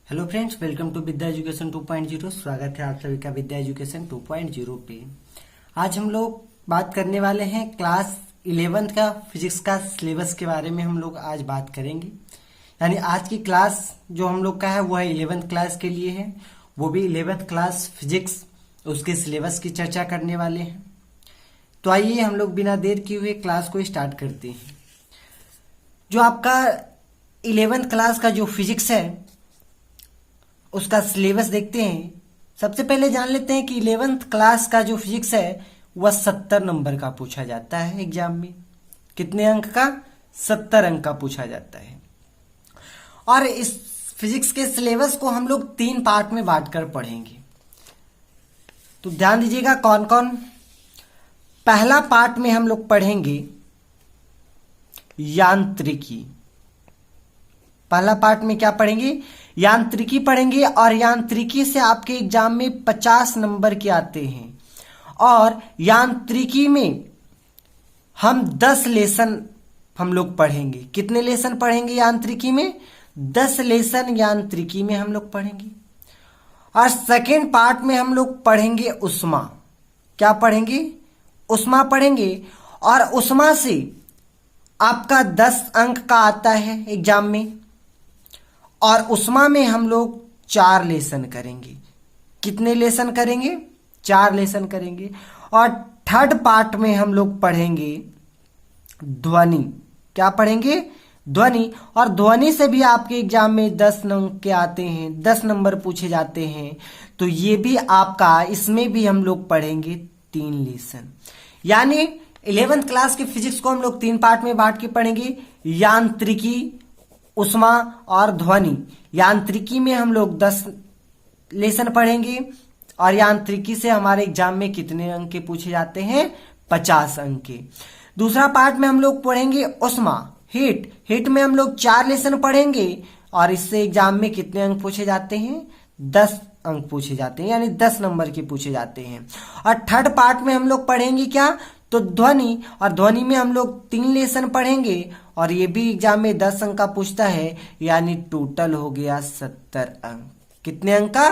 Hello friends, welcome to Vidya education 2.0। स्वागत है आप सभी का विद्या एजुकेशन 2.0 पे। आज हम लोग बात करने वाले हैं क्लास 11th का फिजिक्स का सिलेबस के बारे में। हम लोग आज बात करेंगे, यानी आज की क्लास जो हम लोग का है वो है 11th क्लास के लिए है, वो भी 11th क्लास फिजिक्स, उसके सिलेबस की चर्चा करने वाले हैं। तो आइए हम लोग बिना देर किए हुए क्लास को स्टार्ट करते हैं। जो आपका 11th क्लास का जो फिजिक्स है उसका सिलेबस देखते हैं। सबसे पहले जान लेते हैं कि 11th क्लास का जो फिजिक्स है वह 70 नंबर का पूछा जाता है एग्जाम में। कितने अंक का? 70 अंक का पूछा जाता है। और इस फिजिक्स के सिलेबस को हम लोग 3 पार्ट में बांटकर पढ़ेंगे। तो ध्यान दीजिएगा कौन कौन। पहला पार्ट में हम लोग पढ़ेंगे यांत्रिकी। पहला पार्ट में क्या पढ़ेंगे? यांत्रिकी पढ़ेंगे। और यांत्रिकी से आपके एग्जाम में 50 नंबर के आते हैं। और यांत्रिकी में हम 10 लेसन हम लोग पढ़ेंगे। कितने लेसन पढ़ेंगे यांत्रिकी में? 10 लेसन यांत्रिकी में हम लोग पढ़ेंगे। और सेकेंड पार्ट में हम लोग पढ़ेंगे उष्मा। क्या पढ़ेंगे? उष्मा पढ़ेंगे। और उष्मा से आपका 10 अंक का आता है एग्जाम में। और उष्मा में हम लोग 4 लेसन करेंगे। कितने लेसन करेंगे? 4 लेसन करेंगे। और थर्ड पार्ट में हम लोग पढ़ेंगे ध्वनि। क्या पढ़ेंगे? ध्वनि। और ध्वनि से भी आपके एग्जाम में 10 अंक के आते हैं, 10 नंबर पूछे जाते हैं। तो ये भी आपका, इसमें भी हम लोग पढ़ेंगे 3 लेसन। यानी 11th क्लास के फिजिक्स को हम लोग 3 पार्ट में बांट के पढ़ेंगे। यांत्रिकी, उष्मा और ध्वनि। यांत्रिकी में हम लोग 10 लेसन पढ़ेंगे। और यांत्रिकी से हमारे एग्जाम में कितने अंक के पूछे जाते हैं? 50 अंक के। दूसरा पार्ट में हम लोग पढ़ेंगे उष्मा, हीट। हीट में हम लोग 4 लेसन पढ़ेंगे। और इससे एग्जाम में कितने अंक पूछे जाते हैं? 10 अंक पूछे जाते हैं, यानी 10 नंबर के पूछे जाते हैं। और थर्ड पार्ट में हम लोग पढ़ेंगे क्या? तो ध्वनि। और ध्वनि में हम लोग 3 लेसन पढ़ेंगे। और ये भी एग्जाम में 10 अंक का पूछता है, यानी टोटल हो गया 70 अंक। कितने अंक का?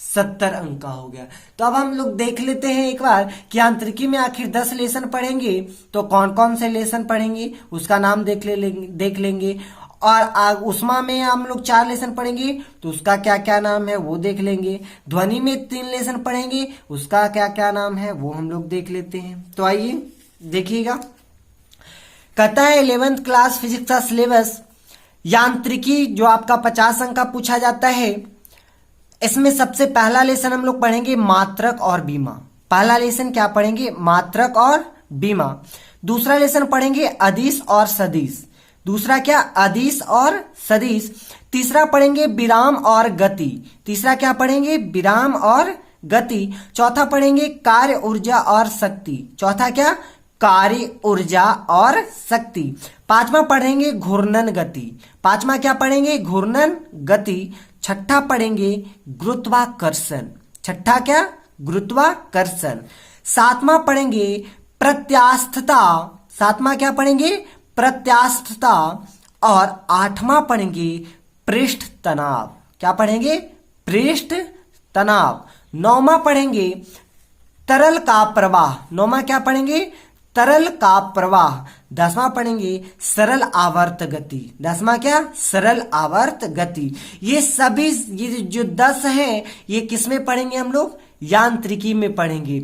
70 अंक का हो गया। तो अब हम लोग देख लेते हैं एक बार कि यांत्रिकी में आखिर 10 लेसन पढ़ेंगे तो कौन कौन से लेसन पढ़ेंगे, उसका नाम देख लेंगे। और उष्मा में हम लोग 4 लेसन पढ़ेंगे तो उसका क्या क्या नाम है वो देख लेंगे। ध्वनि में 3 लेसन पढ़ेंगे, उसका क्या क्या नाम है वो हम लोग देख लेते हैं। तो आइए देखिएगा। कहता है 11th क्लास फिजिक्स का सिलेबस, यांत्रिकी जो आपका 50 अंक का पूछा जाता है, इसमें सबसे पहला लेसन हम लोग पढ़ेंगे मात्रक और बीमा। पहला लेसन क्या पढ़ेंगे? मात्रक और बीमा। दूसरा लेसन पढ़ेंगे अदिश और सदिश। दूसरा क्या? अदिश और सदिश। तीसरा पढ़ेंगे विराम और गति। तीसरा क्या पढ़ेंगे? विराम और गति। चौथा पढ़ेंगे कार्य, ऊर्जा और शक्ति। चौथा क्या? कार्य, ऊर्जा और शक्ति। पांचवा पढ़ेंगे घूर्णन गति। पांचवा क्या पढ़ेंगे? घूर्णन गति। छठा पढ़ेंगे गुरुत्वाकर्षण। छठा क्या? गुरुत्वाकर्षण। सातवां पढ़ेंगे प्रत्यास्थता। सातवां क्या पढ़ेंगे? प्रत्यास्थता। और 8वां पढ़ेंगे पृष्ठ तनाव। क्या पढ़ेंगे? पृष्ठ तनाव। 9वां पढ़ेंगे तरल का प्रवाह। 9वां क्या पढ़ेंगे? तरल का प्रवाह। 10वां पढ़ेंगे सरल आवर्त गति। 10वां क्या? सरल आवर्त गति। ये सभी, ये जो 10 हैं, ये किसमें पढ़ेंगे हम लोग? यांत्रिकी में पढ़ेंगे।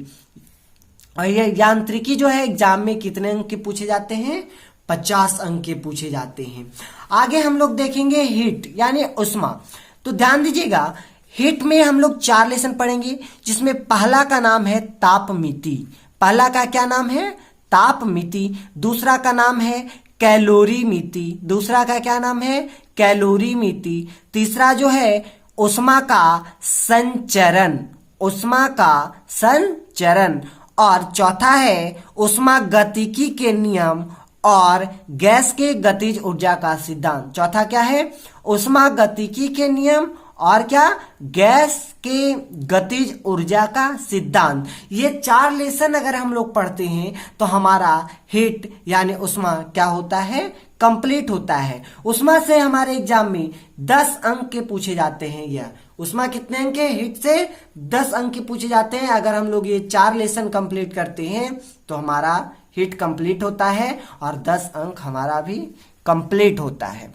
और ये यांत्रिकी जो है एग्जाम में कितने अंक के पूछे जाते हैं? 50 अंक के पूछे जाते हैं। आगे हम लोग देखेंगे हीट यानी उष्मा। तो ध्यान दीजिएगा, हीट में हम लोग 4 लेसन पढ़ेंगे, जिसमें पहला का नाम है तापमिति। पहला का क्या नाम है? तापमिति। दूसरा का नाम है कैलोरीमिति। दूसरा का क्या नाम है? कैलोरीमिति। तीसरा जो है उष्मा का संचरण। उष्मा का संचरण। और चौथा है उष्मा गतिकी के नियम और गैस के गतिज ऊर्जा का सिद्धांत। चौथा क्या है? उष्मा गतिकी के नियम और क्या, गैस के गतिज ऊर्जा का सिद्धांत। ये 4 लेसन अगर हम लोग पढ़ते हैं तो हमारा हीट यानी उष्मा क्या होता है, कंप्लीट होता है। उष्मा से हमारे एग्जाम में 10 अंक के पूछे जाते हैं। यह उष्मा कितने अंक के, हीट से 10 अंक के पूछे जाते हैं। अगर हम लोग ये 4 लेसन कंप्लीट करते हैं तो हमारा हीट कंप्लीट होता है और 10 अंक हमारा भी कंप्लीट होता है।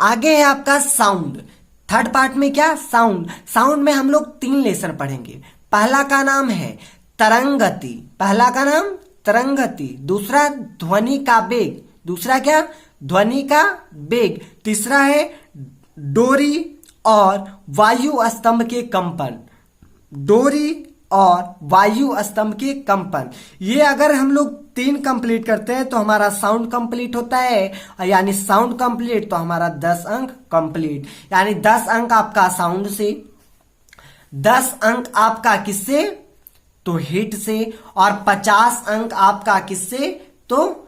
आगे है आपका साउंड। थर्ड पार्ट में क्या, साउंड। साउंड में हम लोग 3 लेसन पढ़ेंगे। पहला का नाम है तरंगति, पहला का नाम तरंगति। दूसरा ध्वनि का वेग, दूसरा क्या, ध्वनि का वेग। तीसरा है डोरी और वायु स्तंभ के कंपन, डोरी और वायु स्तंभ के कंपन। ये अगर हम लोग 3 कंप्लीट करते हैं तो हमारा साउंड कंप्लीट होता है, यानी साउंड कंप्लीट तो हमारा 10 अंक कंप्लीट। यानी 10 अंक आपका साउंड से, 10 अंक आपका किससे, तो हीट से, और 50 अंक आपका किससे, तो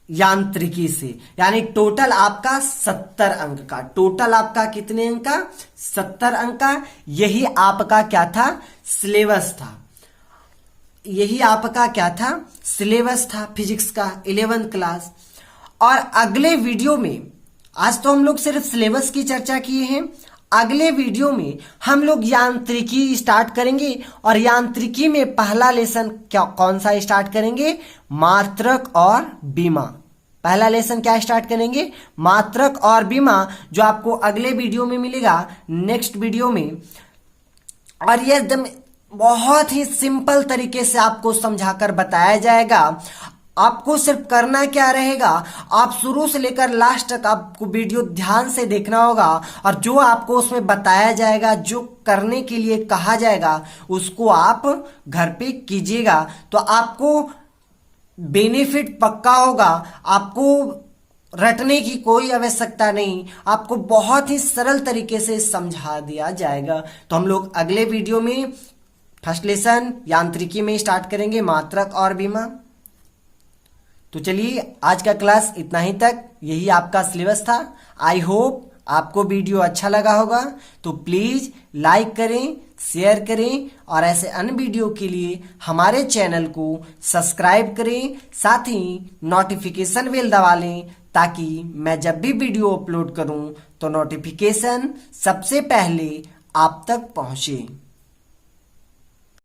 यांत्रिकी से। यानी टोटल आपका 70 अंक का, टोटल आपका कितने अंक का, 70 अंक का। यही आपका क्या था, सिलेबस था। यही आपका क्या था, सिलेबस था फिजिक्स का 11th क्लास। और अगले वीडियो में, आज तो हम लोग सिर्फ सिलेबस की चर्चा किए हैं, अगले वीडियो में हम लोग यांत्रिकी स्टार्ट करेंगे। और यांत्रिकी में पहला लेसन क्या, कौन सा स्टार्ट करेंगे, मात्रक और बीमा। पहला लेसन क्या स्टार्ट करेंगे, मात्रक और बीमा, जो आपको अगले वीडियो में मिलेगा, नेक्स्ट वीडियो में। और ये एकदम बहुत ही सिंपल तरीके से आपको समझाकर बताया जाएगा। आपको सिर्फ करना क्या रहेगा, आप शुरू से लेकर लास्ट तक आपको वीडियो ध्यान से देखना होगा, और जो आपको उसमें बताया जाएगा, जो करने के लिए कहा जाएगा, उसको आप घर पे कीजिएगा। तो आपको बेनिफिट पक्का होगा, आपको रटने की कोई आवश्यकता नहीं, आपको बहुत ही सरल तरीके से समझा दिया जाएगा। तो हम लोग अगले वीडियो में फर्स्ट लेसन यांत्रिकी में स्टार्ट करेंगे, मात्रक और बीमा। तो चलिए आज का क्लास इतना ही तक, यही आपका सिलेबस था। आई होप आपको वीडियो अच्छा लगा होगा। तो प्लीज लाइक करें, शेयर करें, और ऐसे अन्य वीडियो के लिए हमारे चैनल को सब्सक्राइब करें। साथ ही नोटिफिकेशन बेल दबा लें, ताकि मैं जब भी वीडियो अपलोड करूं तो नोटिफिकेशन सबसे पहले आप तक पहुंचे।